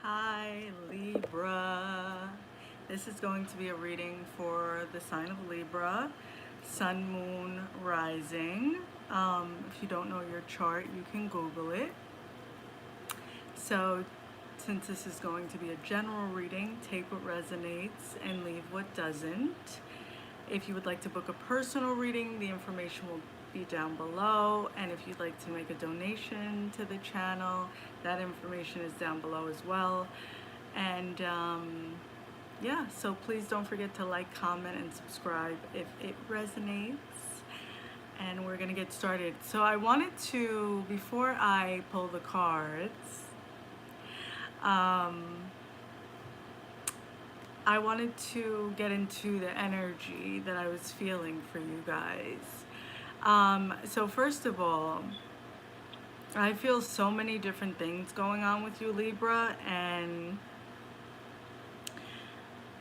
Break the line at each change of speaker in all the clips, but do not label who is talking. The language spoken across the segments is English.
Hi, Libra. This is going to be a reading for the sign of Libra, Sun, Moon, Rising. If you don't know your chart, you can Google it. So, since this is going to be a general reading, take what resonates and leave what doesn't. If you would like to book a personal reading, the information will be down below. And if you'd like to make a donation to the channel, that information is down below as well. And yeah, so please don't forget to like, comment, and subscribe if it resonates. And we're gonna get started. So I wanted to, before I pull the cards, I wanted to get into the energy that I was feeling for you guys. So first of all, I feel so many different things going on with you, Libra, and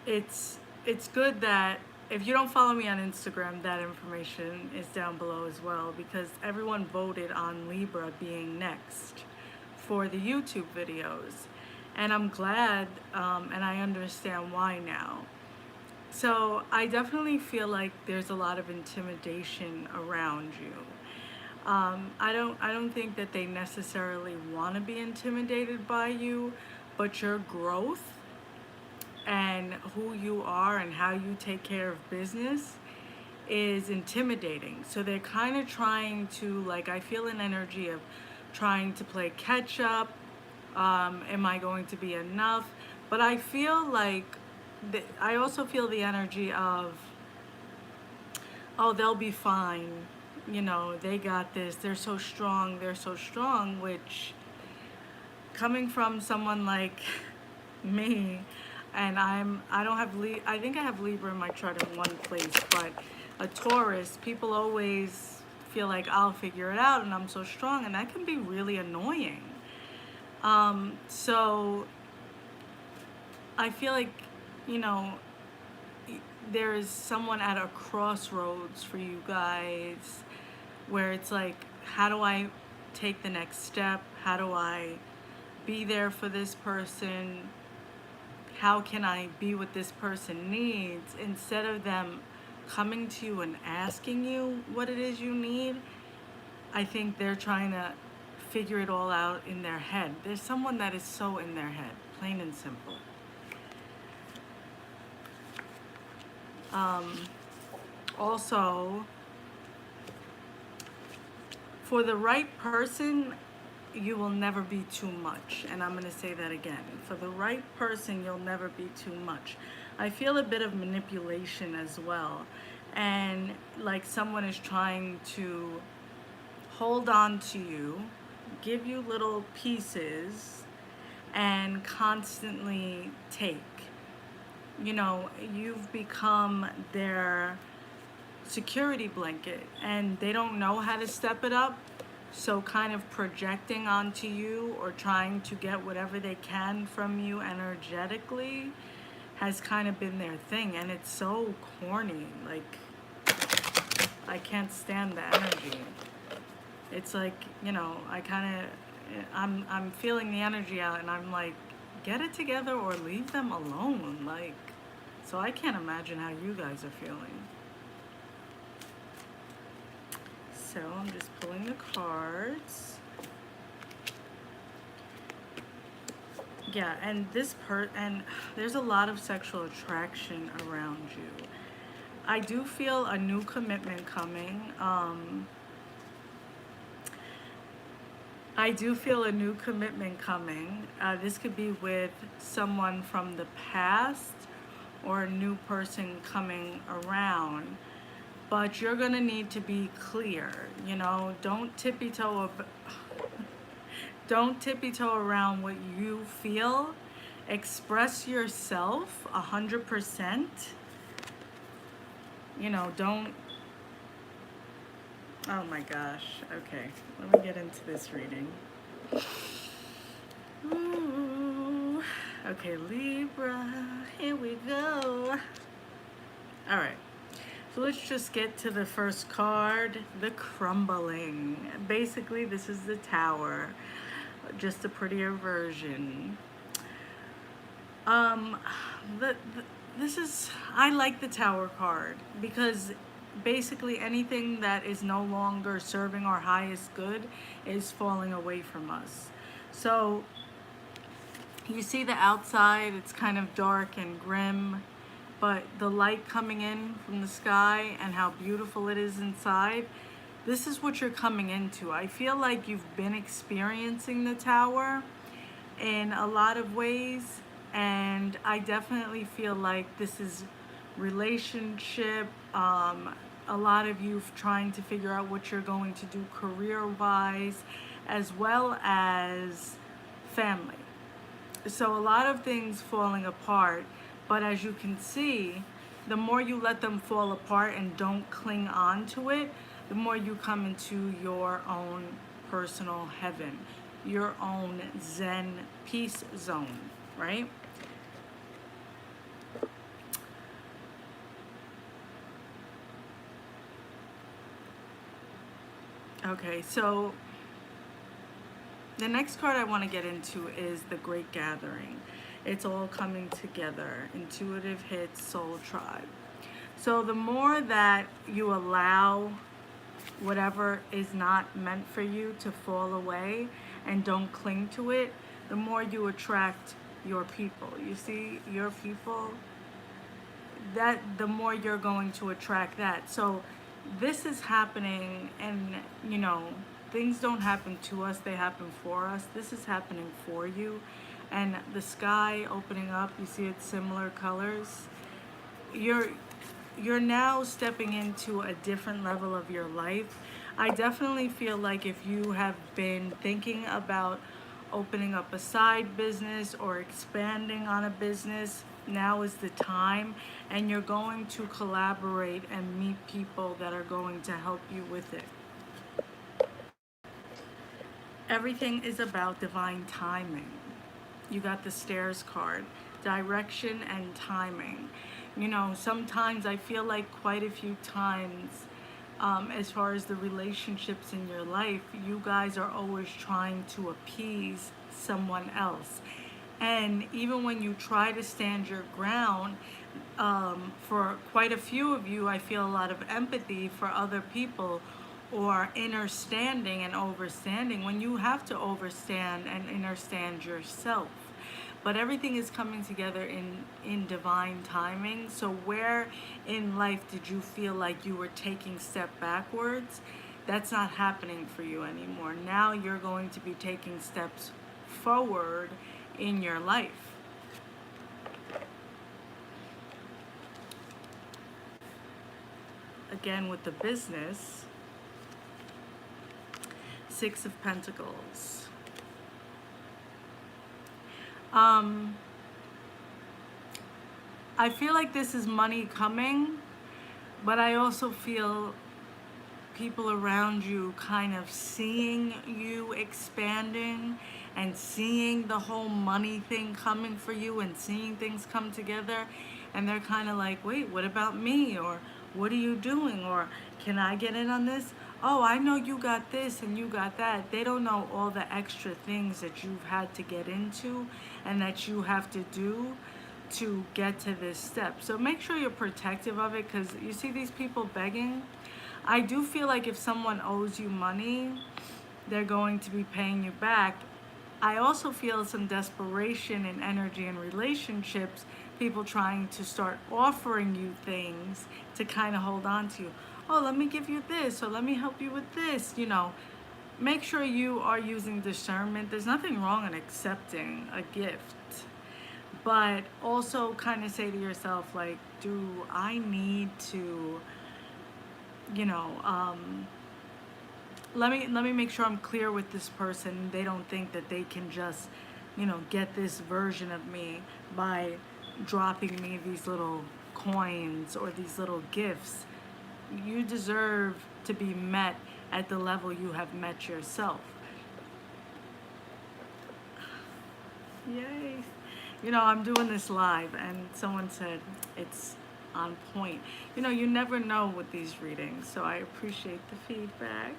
it's good that if you don't follow me on Instagram, that information is down below as well, because everyone voted on Libra being next for the YouTube videos. And I'm glad, and I understand why now. So I definitely feel like there's a lot of intimidation around you. I don't think that they necessarily want to be intimidated by you, but your growth and who you are and how you take care of business is intimidating. So they're kind of trying to, like, I feel an energy of trying to play catch up. Am I going to be enough? But I feel like, I also feel the energy of, oh, they'll be fine. You know, they got this. They're so strong. They're so strong, which, coming from someone like me, and I don't have, I think I have Libra in my chart in one place, but a Taurus, people always feel like I'll figure it out and I'm so strong, and that can be really annoying. So I feel like, you know, there is someone at a crossroads for you guys where it's like, how do I take the next step? How do I be there for this person? How can I be what this person needs? Instead of them coming to you and asking you what it is you need, I think they're trying to figure it all out in their head. There's someone that is so in their head, plain and simple. Also, for the right person, you will never be too much. And I'm going to say that again. For the right person, you'll never be too much. I feel a bit of manipulation as well. And like someone is trying to hold on to you, give you little pieces, and constantly take. You know, you've become their security blanket and they don't know how to step it up. So kind of projecting onto you or trying to get whatever they can from you energetically has kind of been their thing. And it's so corny. Like, I can't stand the energy. It's like, you know, I'm feeling the energy out and I'm like, get it together or leave them alone. Like, so I can't imagine how you guys are feeling. So I'm just pulling the cards. Yeah, and and there's a lot of sexual attraction around you. I do feel a new commitment coming. I do feel a new commitment coming. This could be with someone from the past or a new person coming around. But you're gonna need to be clear, you know, don't tippy toe around what you feel. Express yourself 100%. You know, don't, oh my gosh, okay, let me get into this reading. Ooh. Okay, Libra, here we go. All right. So let's just get to the first card, the crumbling. Basically, this is the Tower, just a prettier version. Um, the this is, I like the Tower card because basically anything that is no longer serving our highest good is falling away from us. So you see the outside, it's kind of dark and grim, but the light coming in from the sky and how beautiful it is inside, this is what you're coming into. I feel like you've been experiencing the Tower in a lot of ways, and I definitely feel like this is relationship, a lot of you trying to figure out what you're going to do career wise, as well as family. So a lot of things falling apart, but as you can see, the more you let them fall apart and don't cling on to it, the more you come into your own personal heaven, your own Zen peace zone, right? Okay, so the next card I want to get into is the Great Gathering. It's all coming together. Intuitive hits, soul tribe. So the more that you allow whatever is not meant for you to fall away and don't cling to it, the more you attract your people. You see, your people, that the more you're going to attract that. So this is happening, and things don't happen to us, they happen for us. This is happening for you. And the sky opening up, you see it's similar colors. You're now stepping into a different level of your life. I definitely feel like if you have been thinking about opening up a side business or expanding on a business, now is the time, and you're going to collaborate and meet people that are going to help you with it. Everything is about divine timing. You got the stairs card, direction and timing. Sometimes I feel like quite a few times, as far as the relationships in your life, you guys are always trying to appease someone else. And even when you try to stand your ground, for quite a few of you, I feel a lot of empathy for other people, or understanding and overstanding, when you have to overstand and understand yourself. But everything is coming together in divine timing. So where in life did you feel like you were taking step backwards? That's not happening for you anymore. Now you're going to be taking steps forward in your life. Again, with the business, Six of Pentacles. I feel like this is money coming, but I also feel people around you kind of seeing you expanding and seeing the whole money thing coming for you and seeing things come together, and they're kind of like, wait, what about me? Or what are you doing? Or can I get in on this? Oh, I know you got this and you got that. They don't know all the extra things that you've had to get into and that you have to do to get to this step. So make sure you're protective of it, because you see these people begging. I do feel like if someone owes you money, they're going to be paying you back. I also feel some desperation in energy and relationships, people trying to start offering you things to kind of hold on to you. Oh, let me give you this, or let me help you with this. Make sure you are using discernment. There's nothing wrong in accepting a gift, but also kind of say to yourself, like, do I need to, you know, let me make sure I'm clear with this person. They don't think that they can just, get this version of me by dropping me these little coins or these little gifts. You deserve to be met at the level you have met yourself. Yay. I'm doing this live, and someone said it's on point. You never know with these readings, so I appreciate the feedback.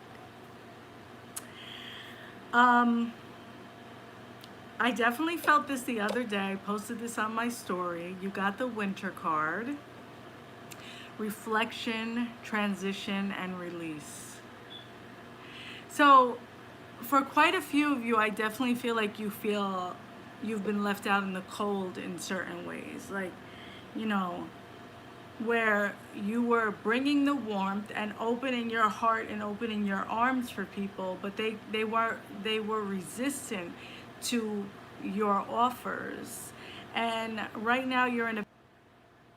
I definitely felt this the other day. I posted this on my story. You got the winter card: reflection, transition, and release. So, for quite a few of you, I definitely feel like you've been left out in the cold in certain ways. Like, you know, where you were bringing the warmth and opening your heart and opening your arms for people, but they were resistant to your offers. And right now you're in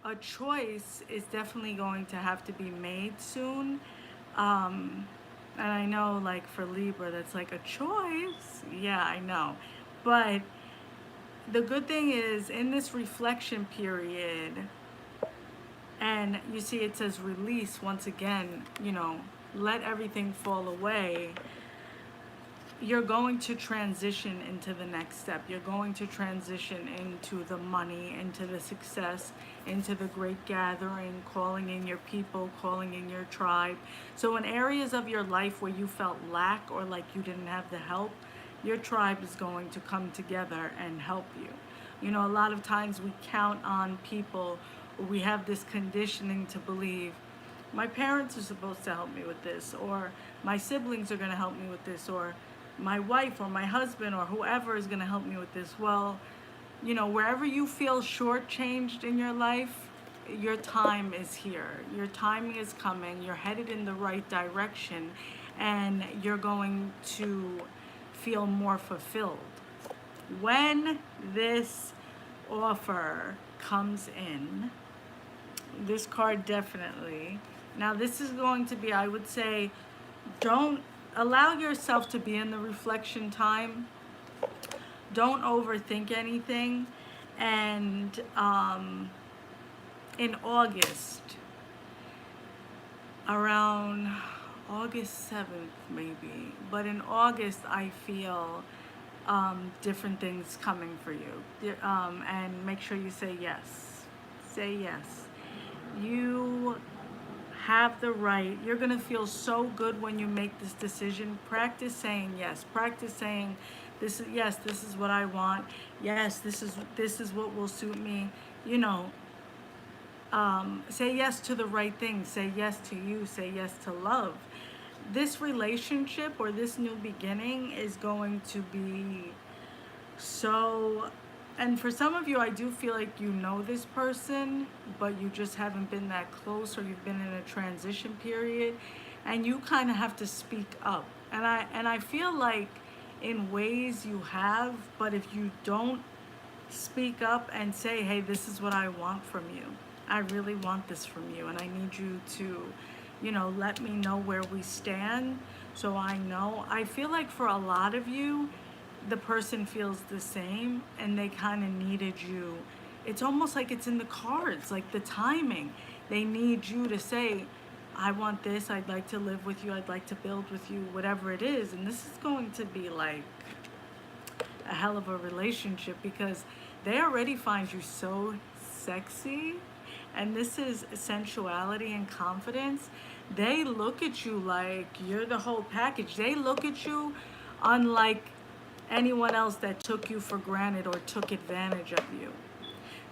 a choice is definitely going to have to be made soon. And I know, like, for Libra, that's like a choice. Yeah, I know. But the good thing is, in this reflection period, and you see it says release once again, let everything fall away. You're going to transition into the next step. You're going to transition into the money, into the success, into the great gathering, calling in your people, calling in your tribe. So in areas of your life where you felt lack or like you didn't have the help, your tribe is going to come together and help you. A lot of times we count on people, or we have this conditioning to believe my parents are supposed to help me with this, or my siblings are going to help me with this, or my wife or my husband or whoever is going to help me with this. Well, wherever you feel shortchanged in your life, your time is here. Your timing is coming. You're headed in the right direction, and you're going to feel more fulfilled. When this offer comes in, this card definitely. Now, this is going to be, I would say, don't allow yourself to be in the reflection time. Don't overthink anything. And in August, around August 7th, maybe, but in August, I feel different things coming for you. And make sure you say yes. Say yes. You have the right. You're going to feel so good when you make this decision. Practice saying yes. Practice saying this is yes, this is what I want. Yes, this is what will suit me. Say yes to the right thing. Say yes to you. Say yes to love. This relationship or this new beginning is going to be so, and for some of you, I do feel like you know this person, but you just haven't been that close, or you've been in a transition period, and you kind of have to speak up. And I feel like in ways you have, but if you don't speak up and say, hey, this is what I want from you. I really want this from you, and I need you to, let me know where we stand, so I know. I feel like for a lot of you, the person feels the same, and they kind of needed you. It's almost like it's in the cards, like the timing. They need you to say, I want this, I'd like to live with you, I'd like to build with you, whatever it is. And this is going to be like a hell of a relationship, because they already find you so sexy, and this is sensuality and confidence. They look at you like you're the whole package. They look at you unlike anyone else that took you for granted or took advantage of you.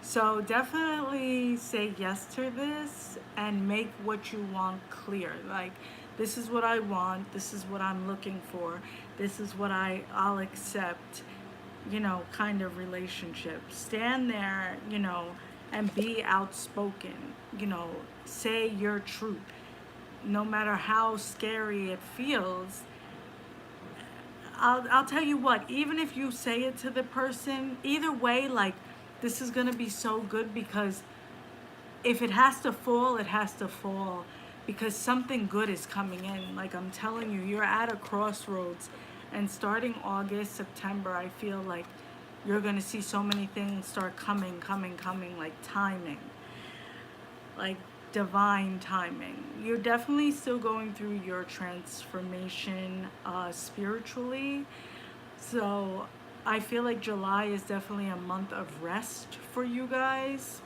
So definitely say yes to this and make what you want clear. Like, this is what I want, this is what I'm looking for, this is what I'll accept, kind of relationship. Stand there, and be outspoken, say your truth. No matter how scary it feels, I'll tell you what, even if you say it to the person, either way, like, this is going to be so good, because if it has to fall, it has to fall, because something good is coming in. Like, I'm telling you, you're at a crossroads, and starting August, September, I feel like you're going to see so many things start coming, like timing, like divine timing. You're definitely still going through your transformation spiritually. So I feel like July is definitely a month of rest for you guys.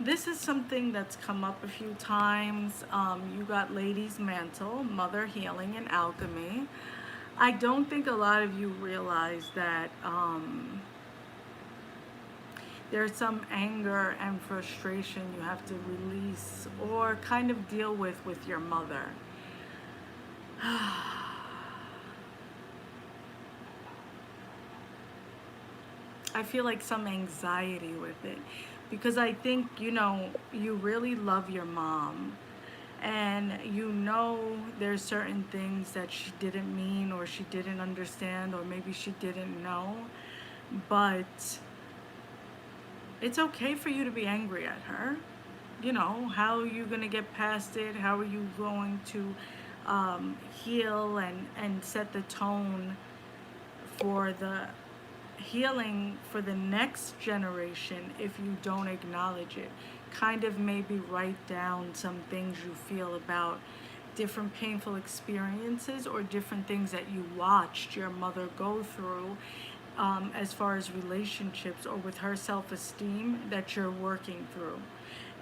This is something that's come up a few times. You got Lady's Mantle, Mother Healing and Alchemy. I don't think a lot of you realize that there's some anger and frustration you have to release or kind of deal with your mother. I feel like some anxiety with it because I think, you really love your mom, and there's certain things that she didn't mean or she didn't understand or maybe she didn't know, but it's okay for you to be angry at her. How are you going to get past it? How are you going to heal and set the tone for the healing for the next generation if you don't acknowledge it? Kind of maybe write down some things you feel about different painful experiences or different things that you watched your mother go through, as far as relationships or with her self-esteem that you're working through,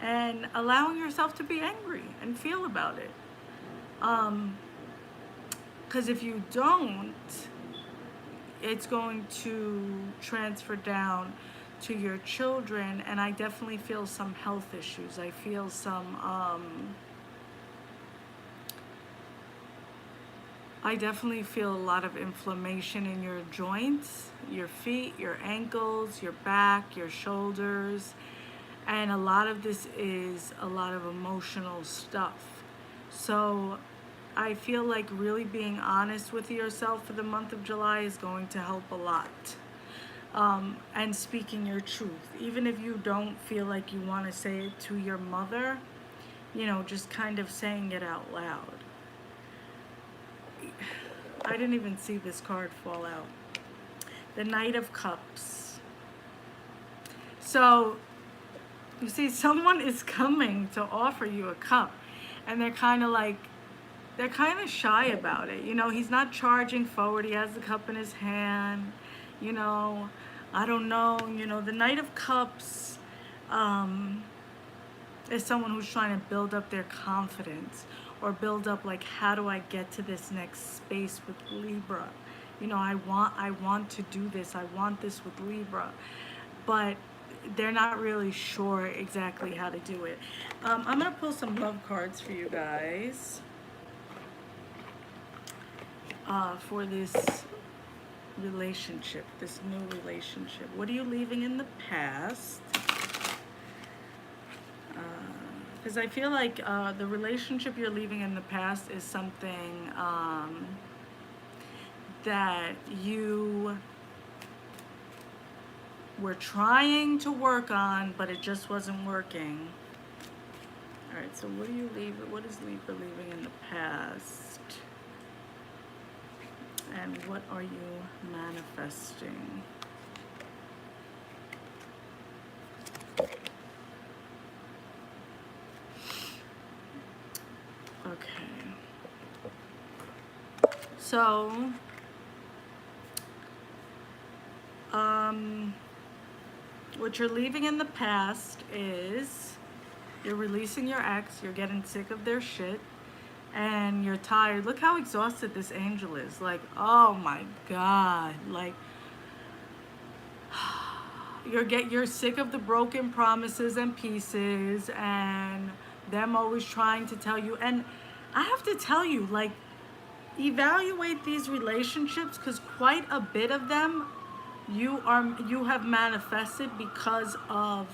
and allowing yourself to be angry and feel about it. Because if you don't, it's going to transfer down to your children, and I definitely feel some health issues. I feel I definitely feel a lot of inflammation in your joints, your feet, your ankles, your back, your shoulders, and a lot of this is a lot of emotional stuff. So I feel like really being honest with yourself for the month of July is going to help a lot. And speaking your truth, even if you don't feel like you want to say it to your mother, just kind of saying it out loud. I didn't even see this card fall out. The Knight of Cups. So, you see, someone is coming to offer you a cup, and they're kind of shy about it. He's not charging forward. He has the cup in his hand. I don't know. The Knight of Cups is someone who's trying to build up their confidence or build up, like, how do I get to this next space with Libra? I want to do this. I want this with Libra. But they're not really sure exactly how to do it. I'm going to pull some love cards for you guys for this relationship, this new relationship. What are you leaving in the past? Because I feel like the relationship you're leaving in the past is something that you were trying to work on, but it just wasn't working. All right, so what is Libra leaving in the past? And what are you manifesting? Okay. So, what you're leaving in the past is you're releasing your ex, you're getting sick of their shit, and you're tired. Look how exhausted this angel is. Like, oh my God. Like, you're sick of the broken promises and pieces and them always trying to tell you. And I have to tell you, like, evaluate these relationships, because quite a bit of them you have manifested because of,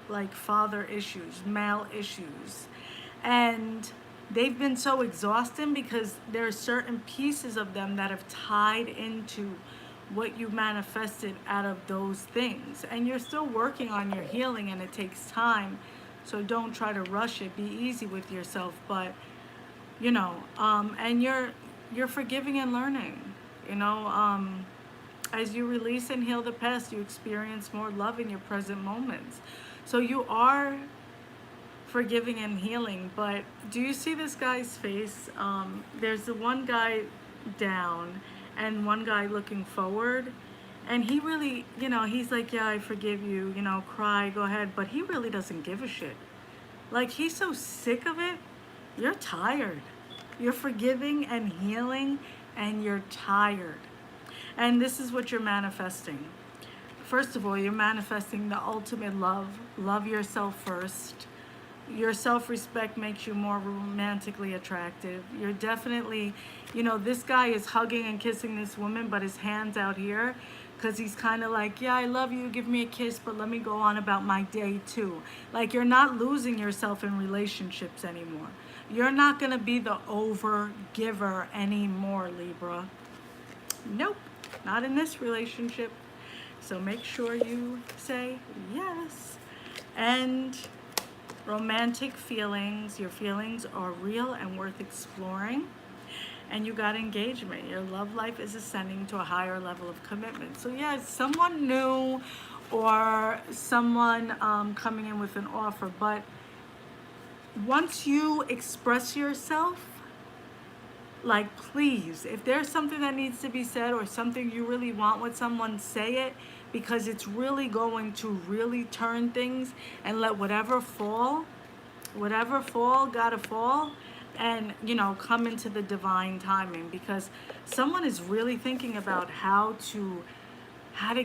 like, father issues, male issues. And they've been so exhausting because there are certain pieces of them that have tied into what you manifested out of those things. And you're still working on your healing, and it takes time. So don't try to rush it. Be easy with yourself. But, and you're forgiving and learning. As you release and heal the past, you experience more love in your present moments. So you are forgiving and healing. But do you see this guy's face? There's the one guy down and one guy looking forward, and he really, he's like, yeah, I forgive you, cry, go ahead. But he really doesn't give a shit. Like, he's so sick of it. You're tired. You're forgiving and healing, and you're tired. And this is what you're manifesting. First of all, you're manifesting the ultimate love. Love yourself first. Your self-respect makes you more romantically attractive. You're definitely, this guy is hugging and kissing this woman, but his hand's out here because he's kind of like, yeah, I love you, give me a kiss, but let me go on about my day too. Like, you're not losing yourself in relationships anymore. You're not going to be the over giver anymore, Libra. Nope, not in this relationship. So make sure you say yes. And romantic feelings, your feelings are real and worth exploring. And you got engagement. Your love life is ascending to a higher level of commitment. So yeah, someone new or someone coming in with an offer. But once you express yourself, like, please, if there's something that needs to be said or something you really want with someone, say it, because it's really going to really turn things, and let whatever fall, gotta fall, and come into the divine timing, because someone is really thinking about how to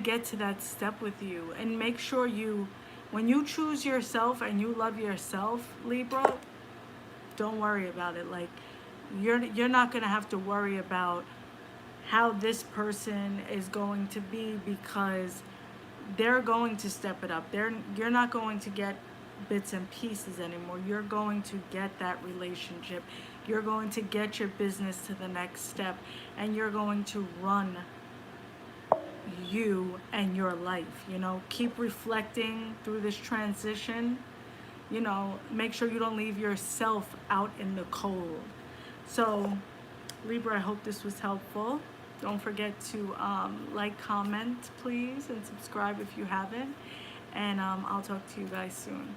get to that step with you. And make sure when you choose yourself and you love yourself, Libra, don't worry about it. Like, you're not going to have to worry about how this person is going to be, because they're going to step it up. You're not going to get bits and pieces anymore. You're going to get that relationship. You're going to get your business to the next step, and you're going to run you and your life. Keep reflecting through this transition. Make sure you don't leave yourself out in the cold. So, Libra, I hope this was helpful. Don't forget to like, comment, please, and subscribe if you haven't. And I'll talk to you guys soon.